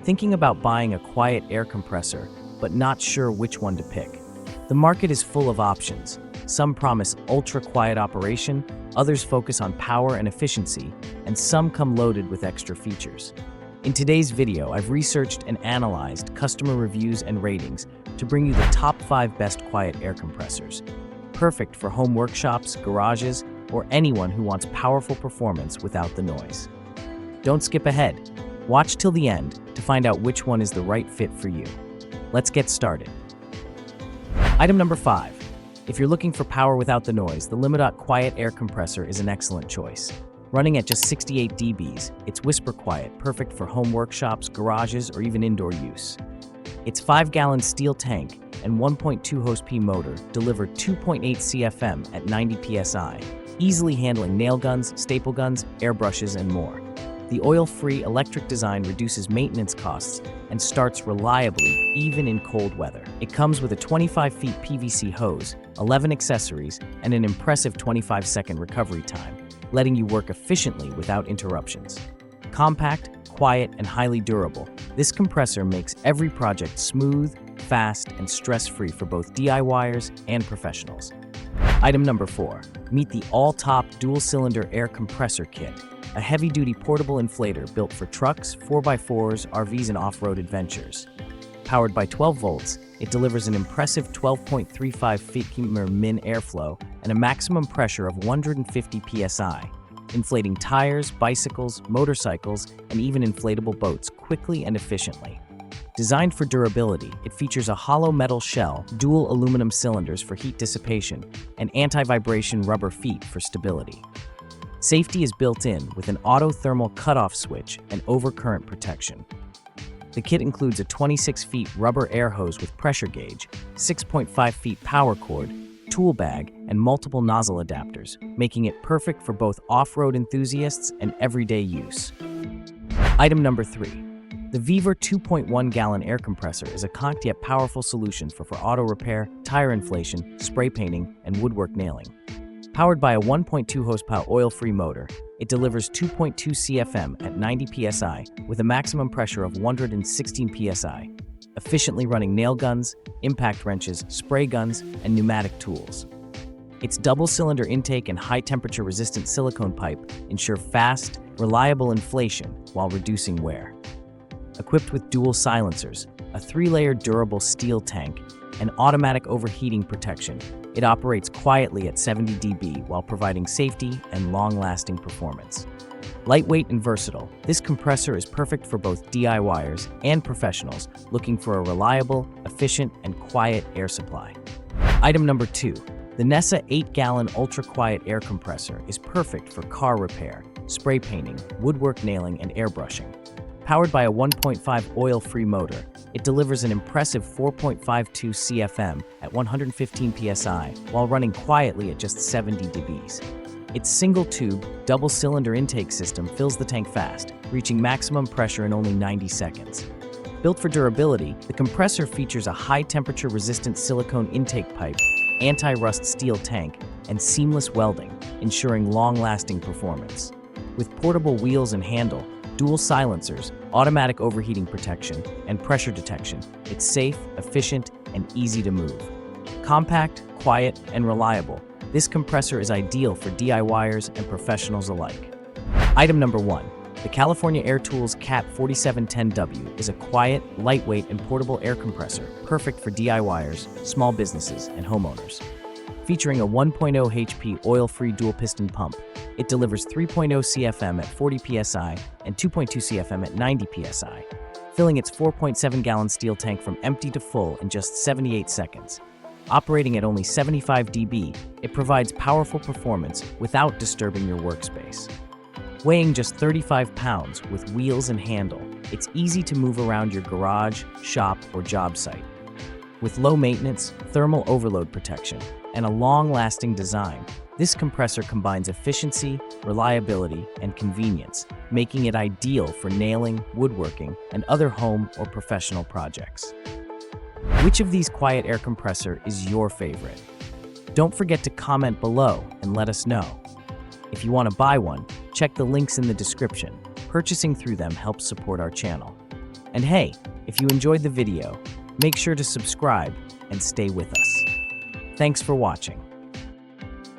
Thinking about buying a quiet air compressor, but not sure which one to pick? The market is full of options. Some promise ultra-quiet operation, others focus on power and efficiency, and some come loaded with extra features. In today's video, I've researched and analyzed customer reviews and ratings to bring you the top 5 best quiet air compressors. Perfect for home workshops, garages, or anyone who wants powerful performance without the noise. Don't skip ahead. Watch till the end to find out which one is the right fit for you. Let's get started. Item number 5. If you're looking for power without the noise, the Pneumatic quiet air compressor is an excellent choice. Running at just 68 dBs, it's whisper quiet, perfect for home workshops, garages, or even indoor use. Its 5-gallon steel tank and 1.2 HP motor deliver 2.8 CFM at 90 psi, easily handling nail guns, staple guns, airbrushes, and more. The oil-free electric design reduces maintenance costs and starts reliably even in cold weather. It comes with a 25 feet PVC hose, 11 accessories, and an impressive 25-second recovery time, letting you work efficiently without interruptions. Compact, quiet, and highly durable, this compressor makes every project smooth, fast, and stress-free for both DIYers and professionals. Item number 4. Meet the all-top dual-cylinder air compressor kit, a heavy-duty portable inflator built for trucks, 4x4s, RVs, and off-road adventures. Powered by 12 volts, it delivers an impressive 12.35 feet min airflow and a maximum pressure of 150 psi, inflating tires, bicycles, motorcycles, and even inflatable boats quickly and efficiently. Designed for durability, it features a hollow metal shell, dual aluminum cylinders for heat dissipation, and anti-vibration rubber feet for stability. Safety is built in with an auto-thermal cutoff switch and overcurrent protection. The kit includes a 26 feet rubber air hose with pressure gauge, 6.5 feet power cord, tool bag, and multiple nozzle adapters, making it perfect for both off-road enthusiasts and everyday use. Item number 3. The Viver 2.1-gallon air compressor is a compact yet powerful solution for auto repair, tire inflation, spray painting, and woodwork nailing. Powered by a 1.2 horsepower oil-free motor, it delivers 2.2 CFM at 90 psi with a maximum pressure of 116 psi, efficiently running nail guns, impact wrenches, spray guns, and pneumatic tools. Its double-cylinder intake and high-temperature resistant silicone pipe ensure fast, reliable inflation while reducing wear. Equipped with dual silencers, a 3-layer durable steel tank, and automatic overheating protection, it operates quietly at 70 dB while providing safety and long-lasting performance. Lightweight and versatile, this compressor is perfect for both DIYers and professionals looking for a reliable, efficient, and quiet air supply. Item number 2. The Nessa 8-gallon ultra-quiet air compressor is perfect for car repair, spray painting, woodwork nailing, and airbrushing. Powered by a 1.5 oil-free motor, it delivers an impressive 4.52 CFM at 115 psi while running quietly at just 70 dBs. Its single-tube, double-cylinder intake system fills the tank fast, reaching maximum pressure in only 90 seconds. Built for durability, the compressor features a high-temperature resistant silicone intake pipe, anti-rust steel tank, and seamless welding, ensuring long-lasting performance. With portable wheels and handle, dual silencers, automatic overheating protection, and pressure detection, it's safe, efficient, and easy to move. Compact, quiet, and reliable, this compressor is ideal for DIYers and professionals alike. Item number 1. The California Air Tools CAT 4710W is a quiet, lightweight, and portable air compressor perfect for DIYers, small businesses, and homeowners. Featuring a 1.0 HP oil-free dual-piston pump, it delivers 3.0 CFM at 40 psi and 2.2 CFM at 90 psi, filling its 4.7-gallon steel tank from empty to full in just 78 seconds. Operating at only 75 dB, it provides powerful performance without disturbing your workspace. Weighing just 35 pounds with wheels and handle, it's easy to move around your garage, shop, or job site. With low maintenance, thermal overload protection, and a long-lasting design, this compressor combines efficiency, reliability, and convenience, making it ideal for nailing, woodworking, and other home or professional projects. Which of these quiet air compressor is your favorite? Don't forget to comment below and let us know. If you want to buy one, check the links in the description. Purchasing through them helps support our channel. And hey, if you enjoyed the video, make sure to subscribe and stay with us. Thanks for watching.